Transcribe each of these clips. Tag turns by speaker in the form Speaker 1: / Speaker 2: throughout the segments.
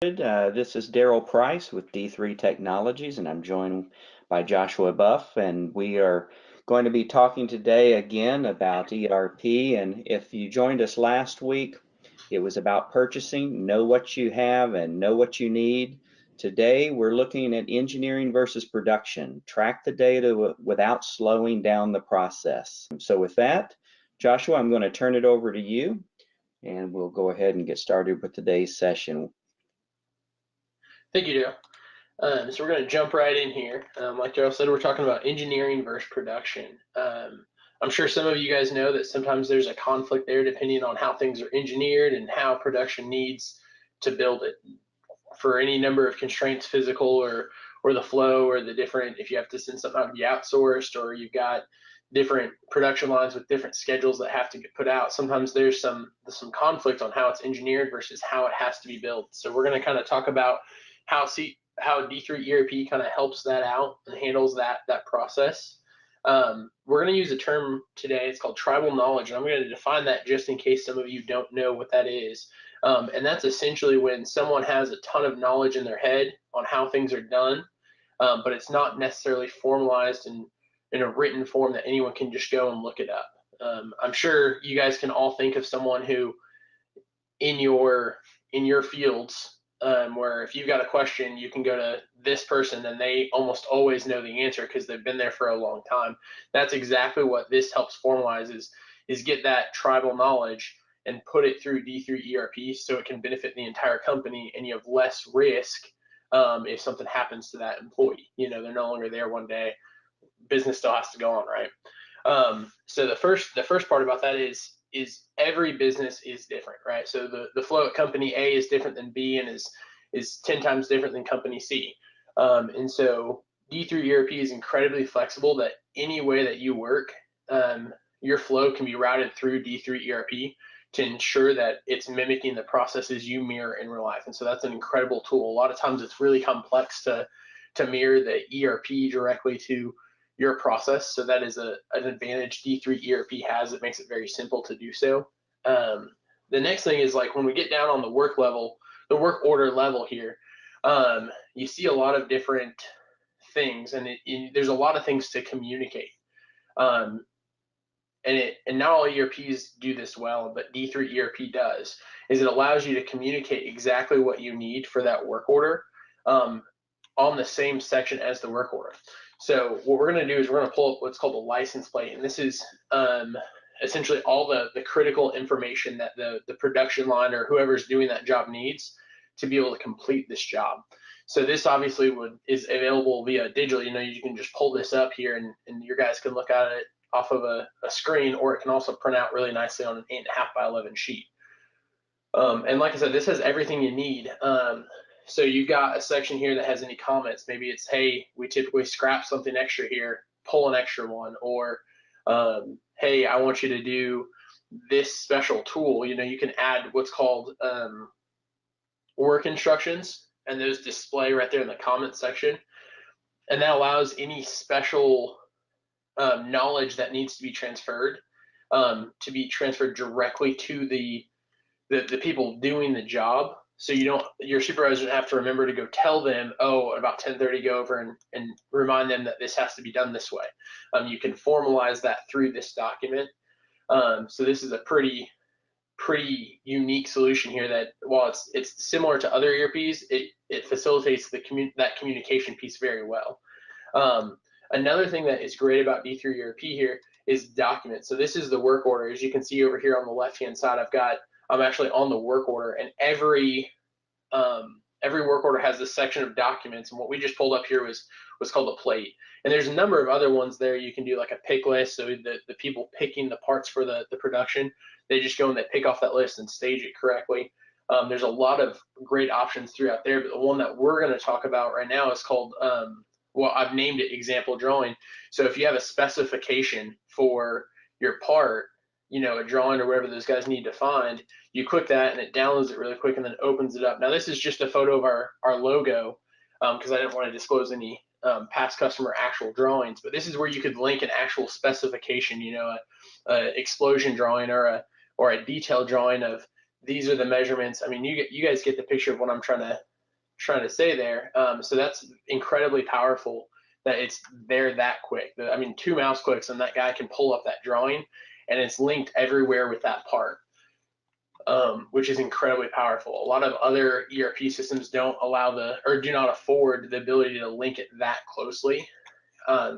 Speaker 1: This is Daryl Price with D3 Technologies, and I'm joined by Joshua Buff, and we are going to be talking today again about ERP. And if you joined us last week, it was about purchasing, know what you have and know what you need. Today, we're looking at engineering versus production, track the data without slowing down the process. So with that, Joshua, I'm going to turn it over to you, and we'll go ahead and get started with today's session.
Speaker 2: Thank you, Daryl. So we're going to jump right in here. Like Daryl said, we're talking about engineering versus production. I'm sure some of you guys know that sometimes there's a conflict there depending on how things are engineered and how production needs to build it for any number of constraints, physical or the flow or the different, if you have to send something out to be outsourced or you've got different production lines with different schedules that have to get put out. Sometimes there's some conflict on how it's engineered versus how it has to be built. So we're going to kind of talk about how D3 ERP kind of helps that out and handles that process. We're going to use a term today. It's called tribal knowledge, and I'm going to define that just in case some of you don't know what that is. And that's essentially when someone has a ton of knowledge in their head on how things are done, but it's not necessarily formalized in a written form that anyone can just go and look it up. I'm sure you guys can all think of someone who in your fields where if you've got a question, you can go to this person and they almost always know the answer because they've been there for a long time. That's exactly what this helps formalize is get that tribal knowledge and put it through D3 ERP so it can benefit the entire company and you have less risk if something happens to that employee. You know, they're no longer there one day. Business still has to go on, right? So the first part about that is every business is different, right? So the flow at company A is different than B and is 10 times different than company C. And so D3 ERP is incredibly flexible that any way that you work, your flow can be routed through D3 ERP to ensure that it's mimicking the processes you mirror in real life. And so that's an incredible tool. A lot of times it's really complex to mirror the ERP directly to your process. So that is an advantage D3 ERP has. It makes it very simple to do so. The next thing is like when we get down on the work level, the work order level here, you see a lot of different things and there's a lot of things to communicate. And not all ERPs do this well, but D3 ERP does, is it allows you to communicate exactly what you need for that work order on the same section as the work order. So what we're going to do is we're going to pull up what's called a license plate, and this is essentially all the critical information that the production line or whoever's doing that job needs to be able to complete this job. So this obviously is available via digital. You know, you can just pull this up here and your guys can look at it off of a screen, or it can also print out really nicely on an 8.5 by 11 sheet. And like I said, this has everything you need. So you've got a section here that has any comments. Maybe it's, hey, we typically scrap something extra here, pull an extra one, or hey, I want you to do this special tool. You know, you can add what's called work instructions, and those display right there in the comment section. And that allows any special knowledge that needs to be transferred directly to the people doing the job. So your supervisor doesn't have to remember to go tell them, oh, about 10:30 go over and remind them that this has to be done this way. You can formalize that through this document. So this is a pretty unique solution here that while it's similar to other ERPs, it facilitates that communication piece very well. Another thing that is great about D3 ERP here is documents. So this is the work order. As you can see over here on the left-hand side, I'm actually on the work order, and every work order has this section of documents, and what we just pulled up here was called a plate. And there's a number of other ones there. You can do like a pick list, so the people picking the parts for the production, they just go and they pick off that list and stage it correctly. There's a lot of great options throughout there, but the one that we're going to talk about right now is called, well, I've named it example drawing. So if you have a specification for your part, you know, a drawing or whatever those guys need to find, you click that and it downloads it really quick and then opens it up. Now this is just a photo of our logo because I didn't want to disclose any past customer actual drawings, but this is where you could link an actual specification, you know, a explosion drawing or a detailed drawing of these are the measurements. I mean, you guys get the picture of what I'm trying to say there. So that's incredibly powerful that it's there that quick. I mean, 2 mouse clicks and that guy can pull up that drawing, and it's linked everywhere with that part, which is incredibly powerful. A lot of other ERP systems don't allow or do not afford the ability to link it that closely.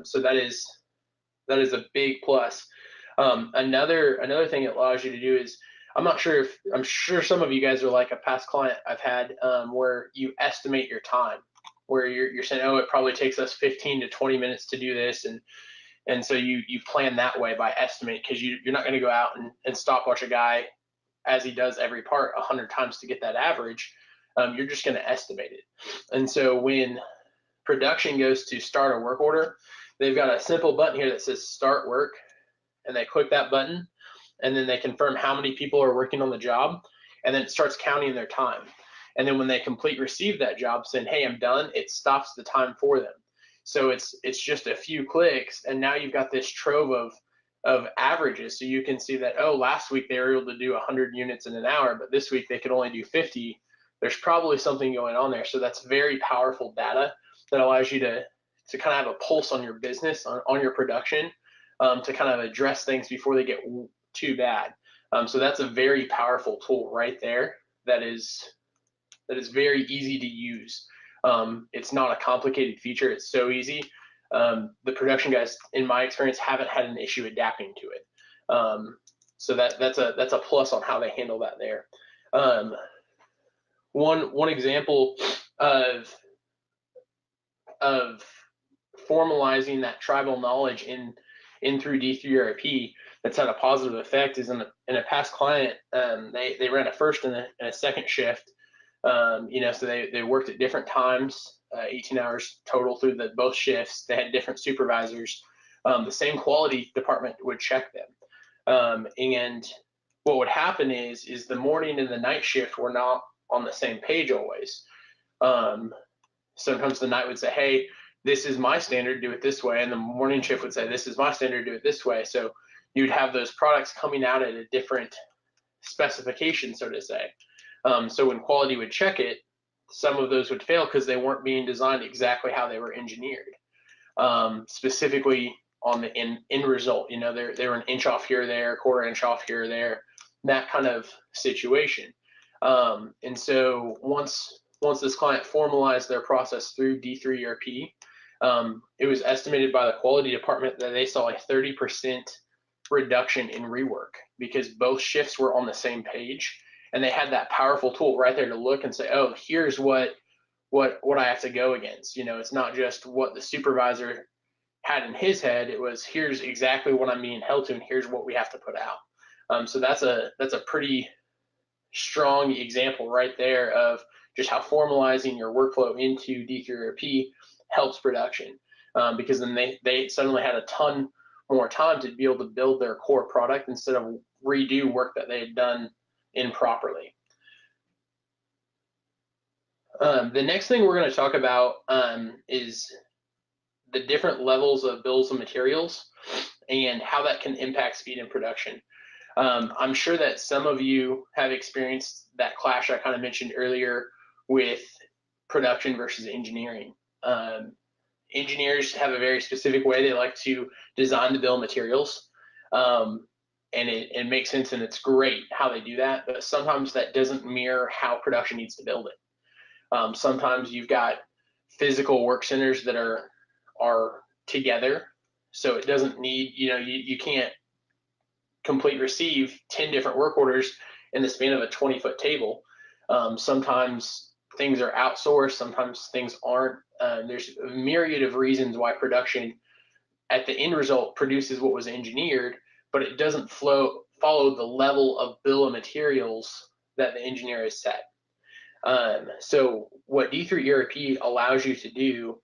Speaker 2: So that is a big plus. Another thing it allows you to do is, I'm sure some of you guys are like a past client I've had, where you estimate your time, where you're saying, oh, it probably takes us 15 to 20 minutes to do this, and so you plan that way by estimate, because you're not going to go out and stopwatch a guy as he does every part 100 times to get that average. You're just going to estimate it. And so when production goes to start a work order, they've got a simple button here that says start work, and they click that button, and then they confirm how many people are working on the job, and then it starts counting their time. And then when they receive that job saying, hey, I'm done, it stops the time for them. So it's just a few clicks, and now you've got this trove of averages. So you can see that, oh, last week they were able to do 100 units in an hour, but this week they could only do 50. There's probably something going on there. So that's very powerful data that allows you to kind of have a pulse on your business, on your production, to kind of address things before they get too bad. So that's a very powerful tool right there. That is very easy to use. It's not a complicated feature. It's so easy. The production guys, in my experience, haven't had an issue adapting to it. So that's a plus on how they handle that there. One example of formalizing that tribal knowledge in through D3 ERP that's had a positive effect is in a past client. They ran a first and a second shift. So they worked at different times, 18 hours total through both shifts. They had different supervisors. The same quality department would check them. And what would happen is the morning and the night shift were not on the same page always. Sometimes the night would say, hey, this is my standard, do it this way. And the morning shift would say, this is my standard, do it this way. So you'd have those products coming out at a different specification, so to say. So when quality would check it, some of those would fail because they weren't being designed exactly how they were engineered. Specifically on the end result, they were an inch off here or there, quarter inch off here or there, that kind of situation. And so once this client formalized their process through D3 ERP, it was estimated by the quality department that they saw a 30% reduction in rework because both shifts were on the same page, and they had that powerful tool right there to look and say, oh, here's what I have to go against. It's not just what the supervisor had in his head. It was, here's exactly what I'm being held to, and here's what we have to put out. So that's a pretty strong example right there of just how formalizing your workflow into D3 ERP helps production, because then they suddenly had a ton more time to be able to build their core product instead of redo work that they had done improperly. The next thing we're going to talk about is the different levels of bills of materials and how that can impact speed in production. I'm sure that some of you have experienced that clash I kind of mentioned earlier with production versus engineering. Engineers have a very specific way they like to design the bill of materials, and it makes sense and it's great how they do that, but sometimes that doesn't mirror how production needs to build it. Sometimes you've got physical work centers that are together, so it doesn't need, you can't receive 10 different work orders in the span of a 20-foot table. Sometimes things are outsourced, sometimes things aren't. There's a myriad of reasons why production at the end result produces what was engineered, but it doesn't follow the level of bill of materials that the engineer has set. So what D3 ERP allows you to do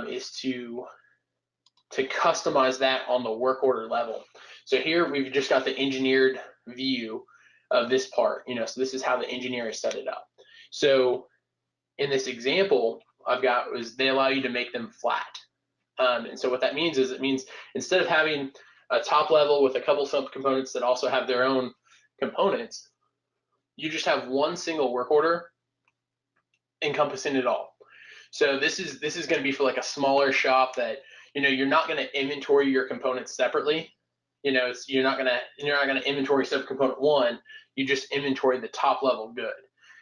Speaker 2: is to customize that on the work order level. So here we've just got the engineered view of this part, so this is how the engineer has set it up. So in this example I've got they allow you to make them flat. And so what that means is, it means instead of having a top level with a couple sub components that also have their own components, you just have one single work order encompassing it all. So this is going to be for like a smaller shop that, you're not going to inventory your components separately. You're not going to inventory subcomponent 1. You just inventory the top level good.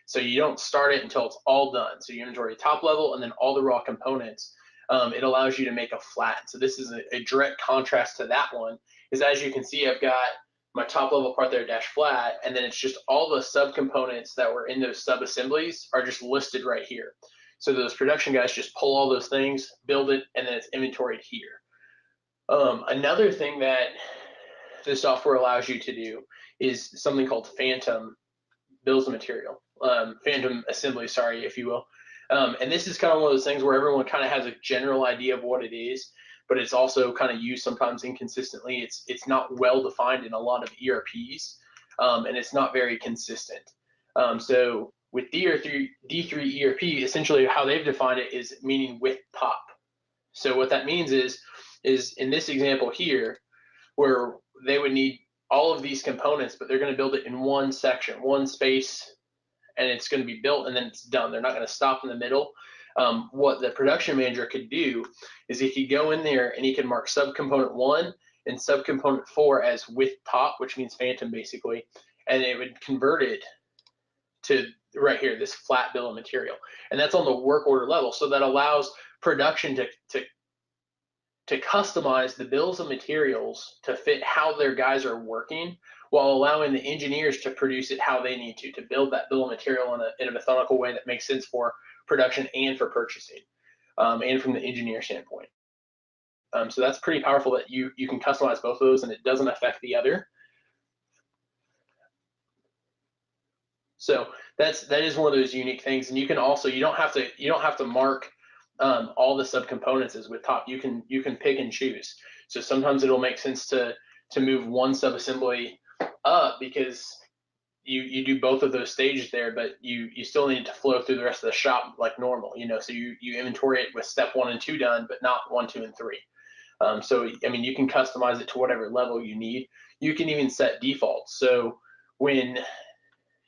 Speaker 2: So you don't start it until it's all done. So you inventory top level and then all the raw components. It allows you to make a flat. So this is a direct contrast to that one. Is as you can see, I've got my top level part there dash flat, and then it's just all the subcomponents that were in those sub assemblies are just listed right here. So those production guys just pull all those things, build it, and then it's inventoried here. Another thing that the software allows you to do is something called phantom bills of material, phantom assembly, sorry, if you will. And this is kind of one of those things where everyone kind of has a general idea of what it is, but it's also kind of used sometimes inconsistently. It's not well defined in a lot of ERPs, and it's not very consistent. So with D3 ERP, essentially how they've defined it is meaning with top. So what that means is in this example here, where they would need all of these components, but they're going to build it in one section, one space, and it's going to be built and then it's done. They're not going to stop in the middle. What the production manager could do is he could go in there and he can mark subcomponent 1 and subcomponent 4 as with top, which means phantom basically, and it would convert it to right here, this flat bill of material. And that's on the work order level. So that allows production to customize the bills of materials to fit how their guys are working, while allowing the engineers to produce it how they need to build that bill of material in a methodical way that makes sense for production and for purchasing, and from the engineer standpoint. So that's pretty powerful that you can customize both of those and it doesn't affect the other. So that is one of those unique things. And you can also, you don't have to mark all the subcomponents as with top. You can pick and choose. So sometimes it'll make sense to move one subassembly up because you do both of those stages there, but you still need to flow through the rest of the shop like normal, so you inventory it with step 1 and 2 done, but not 1, 2, and 3. So I mean, you can customize it to whatever level you need. You can even set defaults. So when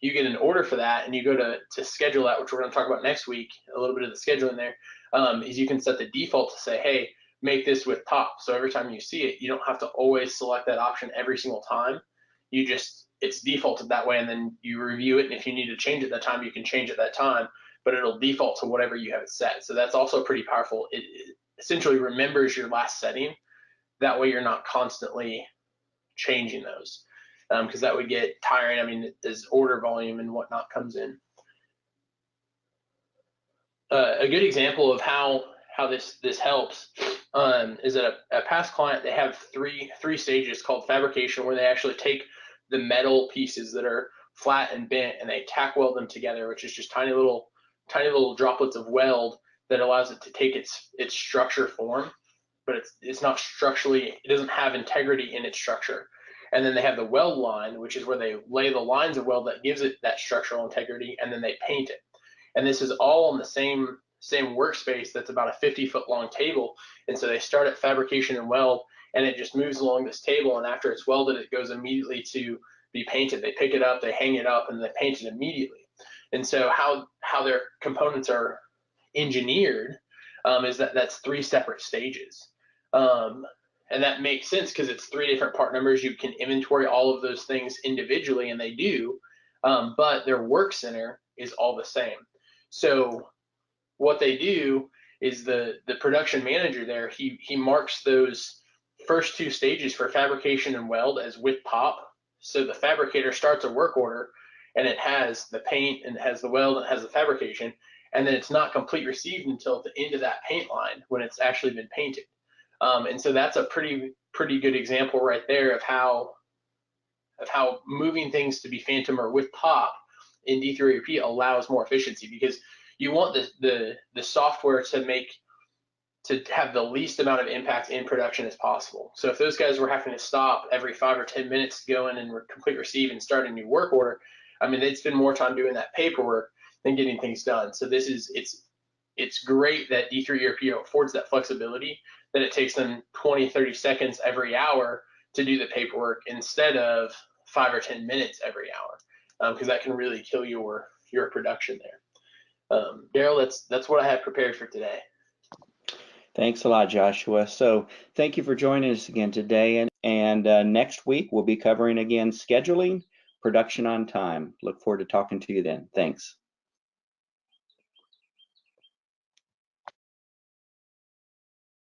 Speaker 2: you get an order for that and you go to schedule that, which we're going to talk about next week, a little bit of the scheduling there, is you can set the default to say, hey, make this with top. So every time you see it, you don't have to always select that option every single time. It's defaulted that way, and then you review it, and if you need to change it that time, you can change it that time, but it'll default to whatever you have it set. So that's also pretty powerful. It essentially remembers your last setting. That way you're not constantly changing those, because that would get tiring. I mean, as order volume and whatnot comes in. A good example of how this helps is that a past client, they have three stages called fabrication, where they actually take the metal pieces that are flat and bent and they tack weld them together, which is just tiny little droplets of weld that allows it to take its structure form, but it's not structurally, it doesn't have integrity in its structure. And then they have the weld line, which is where they lay the lines of weld that gives it that structural integrity, and then they paint it. And this is all on the same workspace that's about a 50-foot long table. And so they start at fabrication and weld, and it just moves along this table, and after it's welded, it goes immediately to be painted. They pick it up, they hang it up, and they paint it immediately. And so how their components are engineered is that's 3 separate stages. And that makes sense because it's 3 different part numbers. You can inventory all of those things individually, and they do, but their work center is all the same. So what they do is the production manager there, he marks those first 2 stages for fabrication and weld as with top. So the fabricator starts a work order, and it has the paint, and it has the weld, and it has the fabrication, and then it's not complete received until at the end of that paint line when it's actually been painted. And so that's a pretty good example right there of how moving things to be phantom or with top in D3 ERP allows more efficiency, because you want the software to have the least amount of impact in production as possible. So if those guys were having to stop every 5 or 10 minutes to go in and complete receive and start a new work order, I mean, they'd spend more time doing that paperwork than getting things done. So it's great that D3 ERP affords that flexibility, that it takes them 20, 30 seconds every hour to do the paperwork instead of 5 or 10 minutes every hour. because that can really kill your production there. Daryl, that's what I have prepared for today.
Speaker 1: Thanks a lot, Joshua. So thank you for joining us again today. And next week, we'll be covering again scheduling, production on time. Look forward to talking to you then. Thanks.